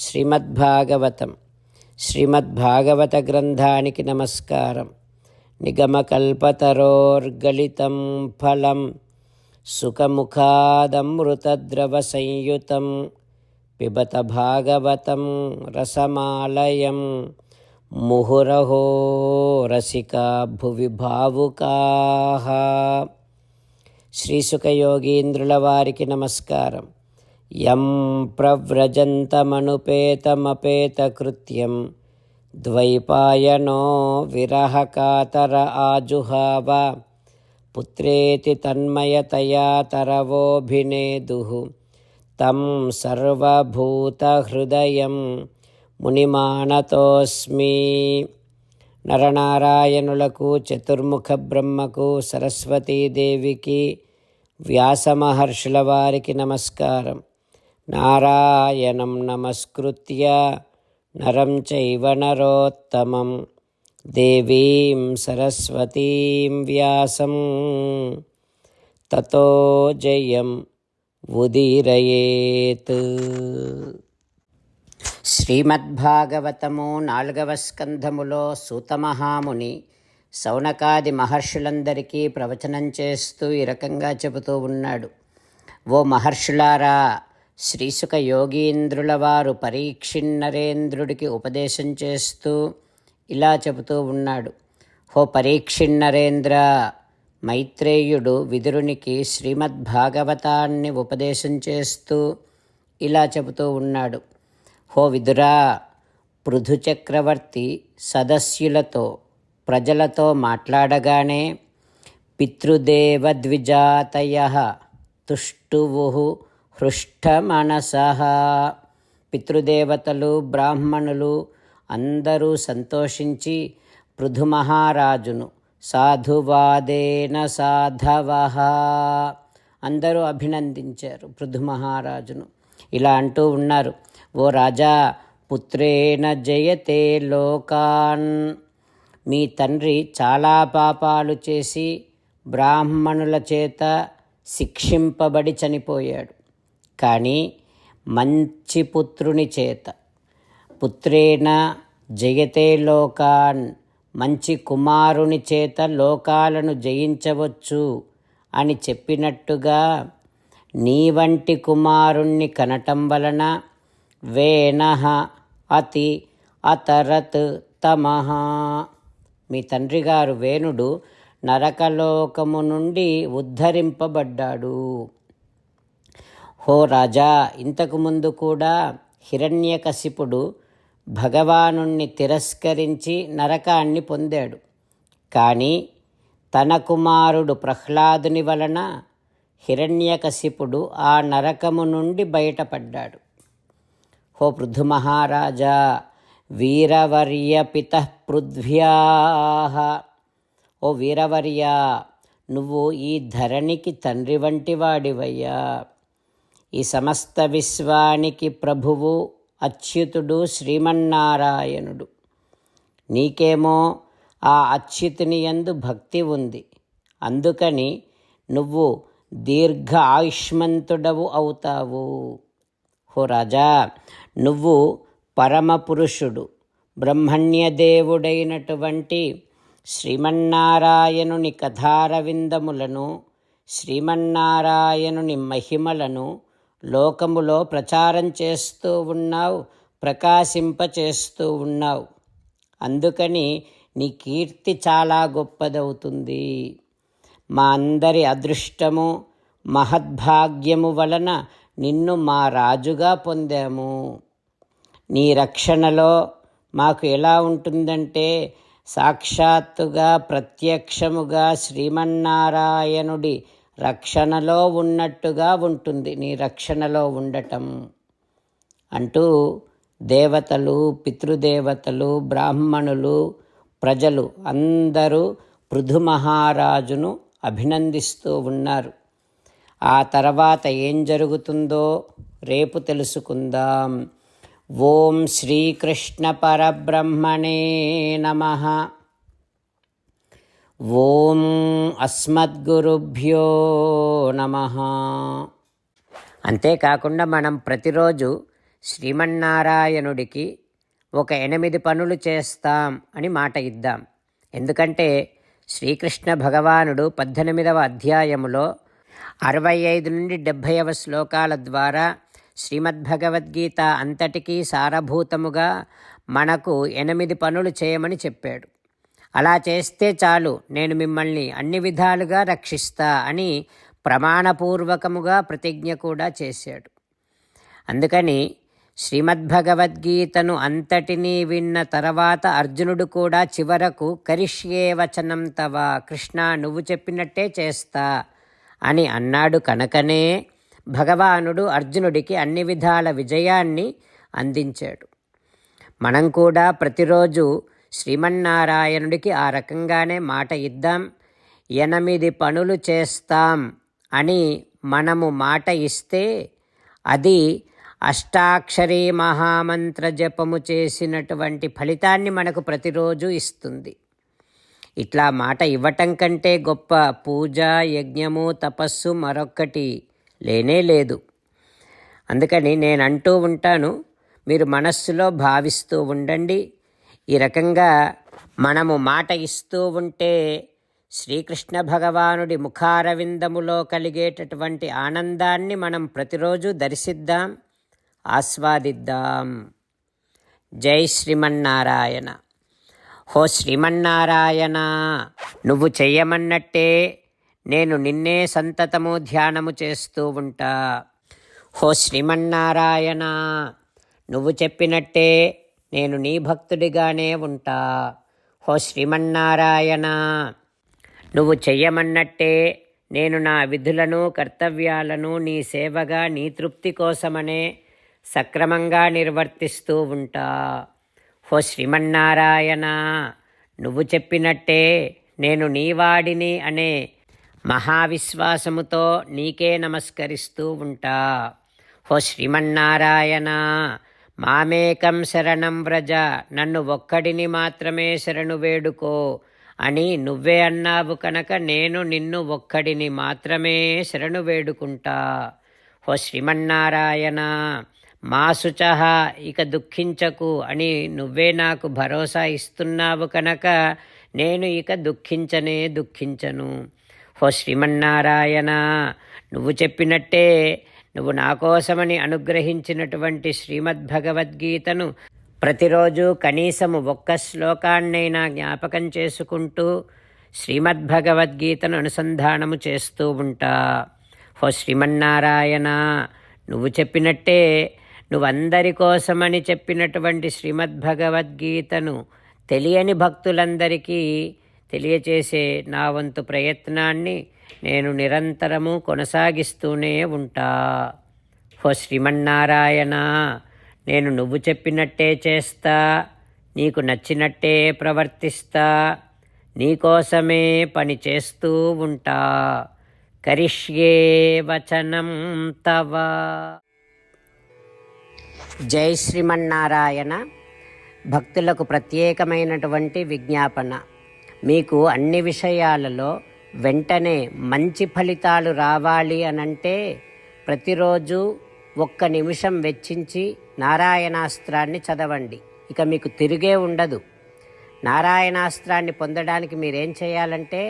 శ్రీమద్భాగవతం. శ్రీమద్భాగవత గ్రంథానికి నమస్కారం. నిగమకల్పతరోర్గలితం ఫలం సుఖముఖాదమృతద్రవ సంయుతం పిబత భాగవతం రసమాలయం ముహురహో రసికా భువి భావుకాః. శ్రీసుఖయోగీంద్రుల వారికి నమస్కారం. యం ప్రవ్రజంతమనుపేతమపేతకృత్యం ద్వైపాయనో విరహకాతర ఆజుహావ పుత్రేతి తన్మయతయా తరవోభినేదుః తం సర్వభూతహృదయం మునిమానతోస్మి. నరనారాయణులకు, చతుర్ముఖ బ్రహ్మకు, సరస్వతీదేవికి, వ్యాసమహర్షుల వారికి నమస్కారం. నారాయణం నమస్కృత్య నరం చైవ నరోత్తమం దేవీం సరస్వతీం వ్యాసం తతో జయం ఉదీరయేత్. శ్రీమద్భాగవతము 4వ స్కంధములో సూతమహాముని శౌనకాది మహర్షులందరికీ ప్రవచనం చేస్తూ ఈ రకంగా చెబుతూ ఉన్నాడు. ఓ మహర్షులారా, శ్రీసుఖ యోగీంద్రుల వారు పరీక్షిన్నరేంద్రుడికి ఉపదేశం చేస్తూ ఇలా చెబుతూ ఉన్నాడు. హో పరీక్షిన్నరేంద్ర, మైత్రేయుడు విదురునికి శ్రీమద్భాగవతాన్ని ఉపదేశం చేస్తూ ఇలా చెబుతూ ఉన్నాడు. హో విదురా, పృథు చక్రవర్తి సదస్యులతో ప్రజలతో మాట్లాడగానే పితృదేవద్విజాతయః తుష్టువుః హృష్టమనసః. పితృదేవతలు, బ్రాహ్మణులు అందరూ సంతోషించి పృథు మహారాజును సాధువాదేన సాధవః అందరూ అభినందించారు పృథు మహారాజును. ఇలా అంటూ ఉన్నారు. ఓ రాజా, పుత్రేణ జయతే లోకాన్. మీ తండ్రి చాలా పాపాలు చేసి బ్రాహ్మణుల చేత శిక్షింపబడి చనిపోయాడు. కానీ మంచి పుత్రుని చేత, పుత్రేణ జయతే లోకాన్, మంచి కుమారుని చేత లోకాలను జయించవచ్చు అని చెప్పినట్టుగా నీ వంటి కుమారుణ్ణి కనటం వలన వేనః అతి అతరత్ తమః, మీ తండ్రి గారు వేణుడు నరకలోకము నుండి ఉద్ధరింపబడ్డాడు. హో రాజా, ఇంతకుముందు కూడా హిరణ్యకశిపుడు భగవానుణ్ణి తిరస్కరించి నరకాన్ని పొందాడు. కానీ తన కుమారుడు ప్రహ్లాదుని వలన హిరణ్యకశిపుడు ఆ నరకము నుండి బయటపడ్డాడు. హో పృథు మహారాజా, వీరవర్య పితః పృథ్వ్యాః. ఓ వీరవర్య, నువ్వు ఈ ధరణికి తండ్రి వంటి వాడివయ్యా. ఈ సమస్త విశ్వానికి ప్రభువు అచ్యుతుడు శ్రీమన్నారాయణుడు. నీకేమో ఆ అచ్యుతుని యందు భక్తి ఉంది. అందుకని నువ్వు దీర్ఘ ఆయుష్మంతుడవు అవుతావు. హో రాజా, నువ్వు పరమపురుషుడు, బ్రహ్మణ్యదేవుడైనటువంటి శ్రీమన్నారాయణుని కథారవిందములను, శ్రీమన్నారాయణుని మహిమలను లోకములో ప్రచారం చేస్తూ ఉన్నావు, ప్రకాశింపచేస్తూ ఉన్నావు. అందుకని నీ కీర్తి చాలా గొప్పదవుతుంది. మా అందరి అదృష్టము, మహద్భాగ్యము వలన నిన్ను మా రాజుగా పొందాము. నీ రక్షణలో మాకు ఎలా ఉంటుందంటే, సాక్షాత్తుగా ప్రత్యక్షముగా శ్రీమన్నారాయణుడి రక్షణలో ఉన్నట్టుగా ఉంటుంది నీ రక్షణలో ఉండటం అంటూ దేవతలు, పితృదేవతలు, బ్రాహ్మణులు, ప్రజలు అందరూ పృథు మహారాజును అభినందిస్తూ ఉన్నారు. ఆ తర్వాత ఏం జరుగుతుందో రేపు తెలుసుకుందాం. ఓం శ్రీకృష్ణ పరబ్రహ్మణే నమః. ఓం అస్మద్గురుభ్యో నమః. అంతేకాకుండా మనం ప్రతిరోజు శ్రీమన్నారాయణుడికి ఒక 8 పనులు చేస్తాం అని మాట ఇద్దాం. ఎందుకంటే శ్రీకృష్ణ భగవానుడు 18వ అధ్యాయములో 65 నుండి 70వ శ్లోకాల ద్వారా శ్రీమద్భగవద్గీత అంతటికీ సారభూతముగా మనకు 8 పనులు చేయమని చెప్పాడు. అలా చేస్తే చాలు, నేను మిమ్మల్ని అన్ని విధాలుగా రక్షిస్తా అని ప్రమాణపూర్వకముగా ప్రతిజ్ఞ కూడా చేశాడు. అందుకని శ్రీమద్భగవద్గీతను అంతటినీ విన్న తర్వాత అర్జునుడు కూడా చివరకు కరిష్యే వచనం తవ, కృష్ణ నువ్వు చెప్పినట్టే చేస్తా అని అన్నాడు. కనుకనే భగవానుడు అర్జునుడికి అన్ని విధాల విజయాన్ని అందించాడు. మనం కూడా ప్రతిరోజు శ్రీమన్నారాయణుడికి ఆ రకంగానే మాట ఇద్దాం. 8 పనులు చేస్తాం అని మనము మాట ఇస్తే అది అష్టాక్షరీ మహామంత్ర జపము చేసినటువంటి ఫలితాన్ని మనకు ప్రతిరోజు ఇస్తుంది. ఇట్లా మాట ఇవ్వటం కంటే గొప్ప పూజ, యజ్ఞము, తపస్సు మరొక్కటి లేనే లేదు. అందుకని నేను అంటూ ఉంటాను, మీరు మనస్సులో భావిస్తూ ఉండండి. ఈ రకంగా మనము మాట ఇస్తూ ఉంటే శ్రీకృష్ణ భగవానుడి ముఖారవిందములో కలిగేటటువంటి ఆనందాన్ని మనం ప్రతిరోజు దర్శిద్దాం, ఆస్వాదిద్దాం. జై శ్రీమన్నారాయణ. హో శ్రీమన్నారాయణ, నువ్వు చెయ్యమన్నట్టే నేను నిన్నే సంతతము ధ్యానము చేస్తూ ఉంటా. హో శ్రీమన్నారాయణ, నువ్వు చెప్పినట్టే నేను నీ భక్తుడిగానే ఉంటా. హో శ్రీమన్నారాయణ, నువ్వు చెయ్యమన్నట్టే నేను నా విధులను, కర్తవ్యాలను నీ సేవగా, నీ తృప్తి కోసమనే సక్రమంగా నిర్వర్తిస్తూ ఉంటా. హో శ్రీమన్నారాయణ, నువ్వు చెప్పినట్టే నేను నీవాడిని అనే మహావిశ్వాసముతో నీకే నమస్కరిస్తూ ఉంటా. హో శ్రీమన్నారాయణ, మామేకం శరణం వ్రజ, నన్ను ఒక్కడిని మాత్రమే శరణు వేడుకో అని నువ్వే అన్నావు కనుక నేను నిన్ను ఒక్కడిని మాత్రమే శరణు వేడుకుంటా. హో శ్రీమన్నారాయణ, మా శుచః, ఇక దుఃఖించకు అని నువ్వే నాకు భరోసా ఇస్తున్నావు కనుక నేను ఇక దుఃఖించను. హో శ్రీమన్నారాయణ, నువ్వు చెప్పినట్టే నువ్వు నా కోసమని అనుగ్రహించినటువంటి శ్రీమద్భగవద్గీతను ప్రతిరోజు కనీసము 1 శ్లోకాన్నైనా జ్ఞాపకం చేసుకుంటూ శ్రీమద్భగవద్గీతను అనుసంధానము చేస్తూ ఉంటా. హో శ్రీమన్నారాయణ, నువ్వు చెప్పినట్టే నువ్వందరి కోసమని చెప్పినటువంటి శ్రీమద్భగవద్గీతను తెలియని భక్తులందరికీ తెలియచేసే నా వంతు ప్రయత్నాన్ని నేను నిరంతరము కొనసాగిస్తూనే ఉంటా. హో శ్రీమన్నారాయణ, నేను నువ్వు చెప్పినట్టే చేస్తా, నీకు నచ్చినట్టే ప్రవర్తిస్తా, నీకోసమే పని చేస్తూ ఉంటా. కరిష్యే వచనం తవ. జై శ్రీమన్నారాయణ. భక్తులకు ప్రత్యేకమైనటువంటి విజ్ఞాపన. మీకు అన్ని విషయాలలో వెంటనే మంచి ఫలితాలు రావాలి అనంటే ప్రతిరోజు 1 నిమిషం వెచ్చించి నారాయణాస్త్రాన్ని చదవండి. ఇక మీకు తిరిగే ఉండదు. నారాయణాస్త్రాన్ని పొందడానికి మీరేం చేయాలంటే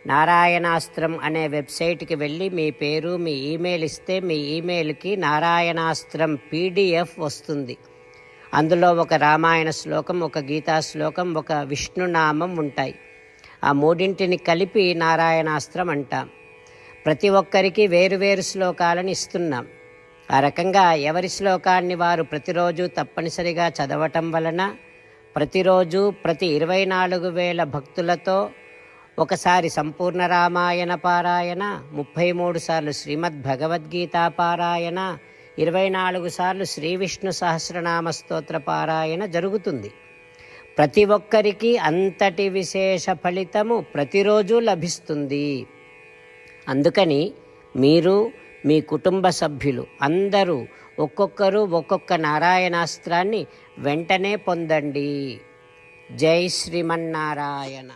నారాయణాస్త్రం అనే వెబ్సైట్కి వెళ్ళి మీ పేరు, మీ ఈమెయిల్ ఇస్తే మీ ఈమెయిల్కి నారాయణాస్త్రం PDF వస్తుంది. అందులో ఒక రామాయణ శ్లోకం, ఒక గీతా శ్లోకం, ఒక విష్ణునామం ఉంటాయి. ఆ 3ంటిని కలిపి నారాయణాస్త్రం అంటాం. ప్రతి ఒక్కరికి వేరువేరు శ్లోకాలను ఇస్తున్నాం. ఆ రకంగా ఎవరి శ్లోకాన్ని వారు ప్రతిరోజు తప్పనిసరిగా చదవటం వలన ప్రతిరోజు ప్రతి 24,000 భక్తులతో ఒకసారి సంపూర్ణ రామాయణ పారాయణ, 33 సార్లు శ్రీమద్భగవద్గీత పారాయణ, 24 సార్లు శ్రీ విష్ణు సహస్రనామ స్తోత్ర పారాయణ జరుగుతుంది. ప్రతి ఒక్కరికి అంతటి విశేష ఫలితము ప్రతిరోజు లభిస్తుంది. అందుకని మీరు, మీ కుటుంబ సభ్యులు అందరూ ఒక్కొక్కరు ఒక్కొక్క నారాయణాస్త్రాన్ని వెంటనే పొందండి. జై శ్రీమన్నారాయణ.